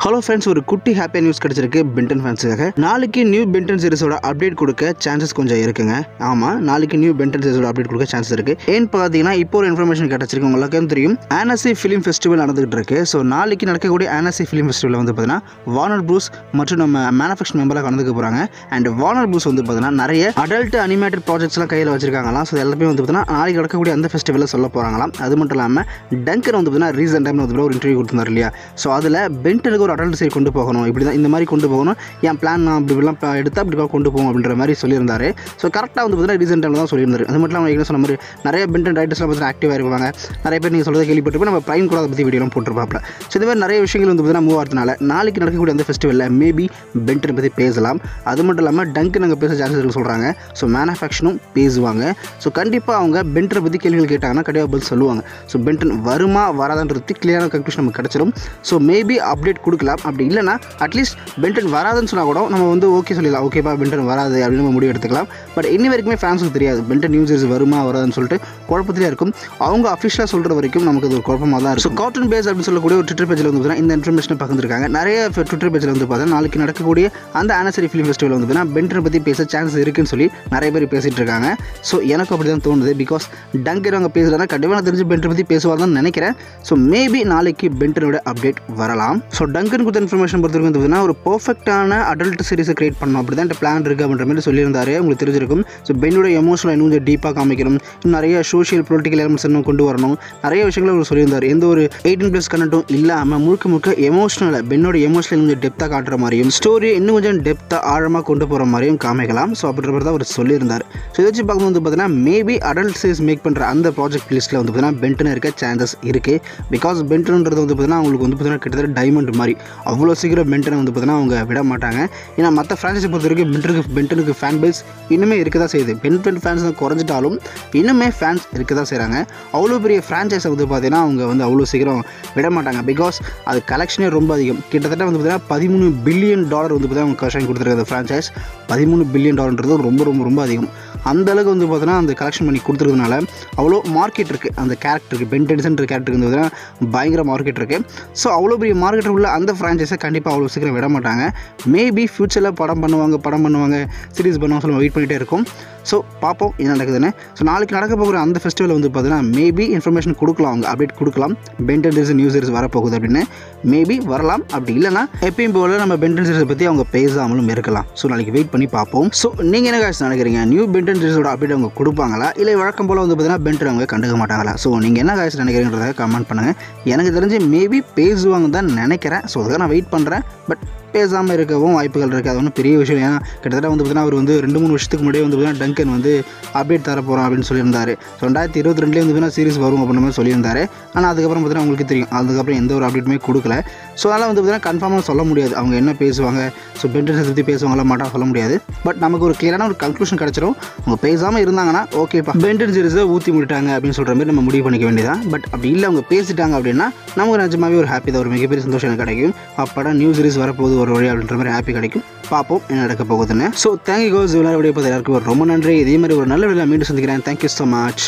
Hello friends, ஒரு குட்டி ஹாப்பியாக நியூஸ் கிடச்சிருக்கு பென்டன் ஃபேன்ஸுக்காக. நாளைக்கு நியூ பென்டன் சீரிஸோட அப்டேட் கொடுக்க சான்சஸ் கொஞ்சம் இருக்குங்க. ஆமாம், நாளைக்கு நியூ பென்டன் சீரிஸோட அப்டேட் கொடுக்க சான்சஸ் இருக்குது. ஏன்னு பார்த்தீங்கன்னா, இப்போ ஒரு இன்ஃபர்மேஷன் கிடச்சிருக்கு. உங்களுக்கும் தெரியும், ஆனசி ஃபிலிம் ஃபெஸ்டிவல் நடந்துகிட்டு இருக்கு. ஸோ நாளைக்கு நடக்கக்கூடிய ஆனசி ஃபிலிம் ஃபெஸ்டிவல் வந்து பார்த்தீங்கன்னா வார்னர் ப்ரூஸ் மற்றும் நம்ம மேனுஃபேக்சர் மெம்பராக கலந்துக்க போகிறாங்க. அண்ட் வார்னர் ப்ரூஸ் வந்து பார்த்தீங்கன்னா நிறைய அடல்ட் அனிமேட்டட் ப்ராஜெக்ட்ஸ்லாம் கையில் வச்சிருக்காங்களாம். ஸோ எல்லாமே வந்து பார்த்தீங்கன்னா நாளைக்கு நடக்கக்கூடிய அந்த ஃபெஸ்டிவலில் சொல்ல போகிறாங்களாம். அது மட்டும் இல்லாமல் டங்கர் வந்து பார்த்தீங்கன்னா ரீசெண்ட் டைமில் வந்து ஒரு இன்டர்வியூ கொடுத்துருந்தார் இல்லையா. ஸோ அதில் பென்டனுக்கு ஒரு அடல்ட் சைடு கொண்டு போகணும், இப்படி தான் இந்த மாதிரி கொண்டு போகணும், என் பிளான் நான் இப்படிலாம் எடுத்தால் அப்படி கொண்டு போகும் அப்படின்ற மாதிரி சொல்லியிருந்தாரு. ஸோ கரெக்டாக வந்து பார்த்தீங்கன்னா ரீசெண்ட் டைமில் தான் சொல்லியிருந்தாரு. அது மட்டும் இல்லாமல் சொன்ன மாதிரி நிறைய பென்டன் ரைட்டர்ஸ்லாம் பார்த்தீங்கன்னா ஆக்டிவாக இருப்பாங்க. நிறைய பேர் நீங்கள் சொல்கிறத கேள்விப்பட்டிருப்போம். நம்ம ப்ரைம் கூட அதை பற்றி வீடியோலாம் போட்டிருப்பாப்ல. ஸோ இந்த மாதிரி நிறைய விஷயங்கள் வந்து பார்த்தீங்கன்னா மூவ் ஆகிறதுனால நாளைக்கு நடக்கக்கூடிய அந்த ஃபெஸ்டிவலில் மேபி பென்டன் பற்றி பேசலாம். அது மட்டும் இல்லாமல் டங்கு நாங்கள் பேச சான்சஸ் சொல்கிறாங்க. ஸோ மேனுஃபேக்சரும் பேசுவாங்க. ஸோ கண்டிப்பாக அவங்க பென்டனை பற்றி கேள்விகள் கேட்டாங்கன்னா கண்டிப்பாக பதில் சொல்லுவாங்க. ஸோ பென்டன் வருமா வராதான்றது கிளியரான கன்க்ளூஷன் நமக்கு கிடச்சிடும். ஸோ மேபி அப்டேட் கொடுக்கலாம். அப்படி இல்லைனா அட்லீஸ்ட் பென்டன் வராதுன்னு சொன்னால் கூட நம்ம வந்து ஓகே சொல்லிடலாம், ஓகேப்பா பென்டன் வராது அப்படின்னு நம்ம முடிவு எடுத்துக்கலாம். பட் இன்னி வரைக்குமே ஃபேன்ஸுக்கு தெரியாது பென்டன் நியூ சீரிஸ் வருமா வராதுன்னு சொல்லிட்டு குழப்பத்திலே இருக்கும். அவங்க அஃபிஷியலாக சொல்கிற வரைக்கும் நமக்கு அது ஒரு குழப்பமாக தான் இருக்கும். ஸோ கார்ட்டூன் பேஸ் அப்படின்னு சொல்லக்கூடிய ஒரு ட்விட்டர் பேஜில் வந்து இந்த இன்ஃபர்மேஷனை பகிர்ந்துருக்காங்க. நிறைய ட்விட்டர் பேஜில் வந்து பார்த்தா நாளைக்கு நடக்கக்கூடிய அந்த ஆனசரி ஃபிலிம் ஃபெஸ்டிவல் வந்து பார்த்தீங்கன்னா பென்டனை பற்றி பேச சான்ஸ் இருக்குன்னு சொல்லி நிறைய பேர் பேசிகிட்டு இருக்காங்க. ஸோ எனக்கு அப்படி தான் தோணுது. பிகாஸ் டங்கர் அவங்க பேசுகிறாங்க, கண்டிப்பாக நான் தெரிஞ்சு பென்டனை பற்றி பேசுவார் தான் நினைக்கிறேன். ஸோ மேபி நாளைக்கு பென்டனோட அப்டேட் வரலாம். ஸோ டங்கன் கொடுத்த இன்ஃபர்மேஷன் பொறுத்தவரைக்கும் வந்து ஒரு பர்ஃபெக்டான அடல்ட் சீரிஸை கிரியேட் பண்ணணும், அப்படி தான் பிளான் இருக்குது அப்படின்ற மாதிரி சொல்லியிருந்தாரு. உங்களுக்கு தெரிஞ்சிருக்கும். ஸோ பென்னோட எமோஷனல் இன்னும் கொஞ்சம் டீப்பாக காமிக்கணும், இன்னும் நிறைய சோஷியல் பொலிட்டிக்கல் எலமெண்ட்ஸ் இன்னும் கொண்டு வரணும், நிறைய விஷயங்களை அவர் சொல்லியிருந்தார். எந்த ஒரு 18+ கண்டென்ட்டும் இல்லாமல் முழுக்க எமோஷனல் பென்னோட எமோஷனல் கொஞ்சம் டெப்த்தாக காட்டுற மாதிரியும் ஸ்டோரியை இன்னும் கொஞ்சம் டெப்த்தாக ஆழமாக கொண்டு போகிற மாதிரியும் காமிக்கலாம். ஸோ அப்படின்ற மாதிரி தான் அவர் சொல்லியிருந்தார். ஸோ இதை வச்சு பார்க்கும்போது வந்து பார்த்தீங்கன்னா மேபி அடல்ட் சீரிஸ் மேக் பண்ணுற அந்த ப்ராஜெக்ட் லிஸ்ட்டில் வந்து பார்த்தீங்கன்னா பென்டன் இருக்க சான்சஸ் இருக்குது. பிகாஸ் பென்டன்ன்றது வந்து பார்த்தீங்கன்னா அவங்களுக்கு வந்து பார்த்தீங்கன்னா கிட்டத்தட்ட டைமண்ட் மாதிரி. அவ்வளோ சீக்கிரம் பென்டனை வந்து பார்த்தீங்கன்னா அவங்க விட மாட்டாங்க. ஏன்னா மற்ற ஃப்ரான்ச்சைஸை பொறுத்த வரைக்கும் பென்டனுக்கு ஃபேன் பேஸ் இன்னுமே இருக்க தான் செய்யுது. பென்டன் ஃபேன்ஸ் தான் குறைஞ்சிட்டாலும் இன்னுமே ஃபேன்ஸ் இருக்க தான் செய்கிறாங்க. அவ்வளோ பெரிய ஃப்ரான்ச்சைஸை வந்து பார்த்தீங்கன்னா அவங்க வந்து அவ்வளோ சீக்கிரம் விட மாட்டாங்க. பிகாஸ் அது கலெக்ஷனே ரொம்ப அதிகம். கிட்டத்தட்ட வந்து பார்த்தீங்கன்னா $13 பில்லியன் வந்து பார்த்தீங்கன்னா அவங்க கலெக்ஷன் கொடுத்துருக்காங்க. ஃப்ரான்ச்சைஸ் $13 பில்லியன் ரொம்ப அதிகம். அந்த அளவுக்கு வந்து பார்த்தீங்கன்னா அந்த கலெக்ஷன் பண்ணி கொடுத்துருக்கனால அவ்வளோ மார்க்கெட் இருக்குது அந்த கேரக்டருக்கு. பென்டன்ஸ்ன்ற கேரக்டருக்கு வந்து பார்த்தீங்கன்னா பயங்கர மார்க்கெட் இருக்குது. ஸோ அவ்வளோ பெரிய மார்க்கெட் உள்ள அந்த ஃப்ரான்ச்சைஸை கண்டிப்பாக அவ்வளோ சீக்கிரம் விட மாட்டாங்க. மேபி ஃப்யூச்சரில் படம் பண்ணுவாங்க, சீரிஸ் பண்ணுவாங்க சொல்லி வெயிட் பண்ணிகிட்டே இருக்கும். ஸோ பார்ப்போம் என்ன நடக்குதுன்னு. ஸோ நாளைக்கு நடக்க போகிற அந்த ஃபெஸ்டிவல் வந்து பார்த்தீங்கன்னா மேபி இன்ஃபர்மேஷன் கொடுக்கலாம், அவங்க அப்டேட் கொடுக்கலாம். பென்டன் சீரிஸ் நியூ சீரிஸ் வரப்போகுது அப்படின்னு மேபி வரலாம். அப்படி இல்லைனா எப்பயும் போல நம்ம பென்டன் சீரிஸை பற்றி அவங்க பேசாமலும் இருக்கலாம். ஸோ நாளைக்கு வெயிட் பண்ணி பார்ப்போம். ஸோ நீங்கள் என்ன காசு நினைக்கிறீங்க? நியூ பென்டன் சீரிஸோட அப்டேட் அவங்க கொடுப்பாங்களா, இல்லை வழக்கம் போல் வந்து பார்த்தீங்கன்னா பென்டன் அவங்க கண்டுக்க மாட்டாங்களா? ஸோ நீங்கள் என்ன காசு நினைக்கிறீங்கிறத கமெண்ட் பண்ணுங்கள். எனக்கு தெரிஞ்சு மேபி பேசுவாங்க தான் நினைக்கிறேன். ஸோ அதுக்காக நான் வெயிட் பண்ணுறேன். பட் பேசாமல் இருக்கவும் வாய்ப்புகள் இருக்குது. அது ஒன்றும் பெரிய விஷயம். ஏன்னா கிட்டத்தட்ட வந்து பார்த்தீங்கன்னா அவர் வந்து 2-3 வருஷத்துக்கு முன்னாடியே வந்து பார்த்தீங்கன்னா டங்கன் வந்து அப்டேட் தர போகிறோம் அப்படின்னு சொல்லியிருந்தார். ஸோ 2022 வந்து பார்த்தீங்கன்னா சீரிஸ் வரும் அப்படின்ற மாதிரி சொல்லியிருந்தாரு. ஆனால் அதுக்கப்புறம் பார்த்தீங்கன்னா உங்களுக்கு தெரியும், அதுக்கப்புறம் எந்த ஒரு அப்டேட்டுமே கொடுக்கல. ஸோ அதனால் வந்து பார்த்தீங்கன்னா கன்ஃபார்மாக சொல்ல முடியாது அவங்க என்ன பேசுவாங்க. ஸோ பென்டன் சீரிஸ் பற்றி பேசுவாங்களா மாட்டாங்க சொல்ல முடியாது. பட் நமக்கு ஒரு கிளியரான ஒரு கன்க்ளூஷன் கிடச்சிரும். அவங்க பேசாமல் இருந்தாங்கன்னா ஓகேப்பா பென்டன் சீரிஸை ஊற்றி முடிட்டாங்க அப்படின்னு சொல்கிற மாதிரி நம்ம முடிவு பண்ணிக்க வேண்டியதான். பட் அப்படி இல்லை அவங்க பேசிட்டாங்க அப்படின்னா நமக்கு நிஜமாவே ஒரு ஹாப்பி தான், ஒரு மிகப்பெரிய சந்தோஷம் எனக்கு கிடைக்கும். அப்போ நியூ சீரிஸ் வரப்போகுது ஒரு வழி அப்படின்ற மாதிரி ஹாப்பி கிடைக்கும். பார்ப்போம் என்ன நடக்க போகுதுன்னு. ஸோ தேங்க்யூ கோஸ். எல்லாரும் வீடியோ பார்த்து எல்லாருக்கும் ரொம்ப நன்றி. இதே மாதிரி ஒரு நல்ல வீடியோ மீண்டும் சந்திக்கிறேன். Thank you so much.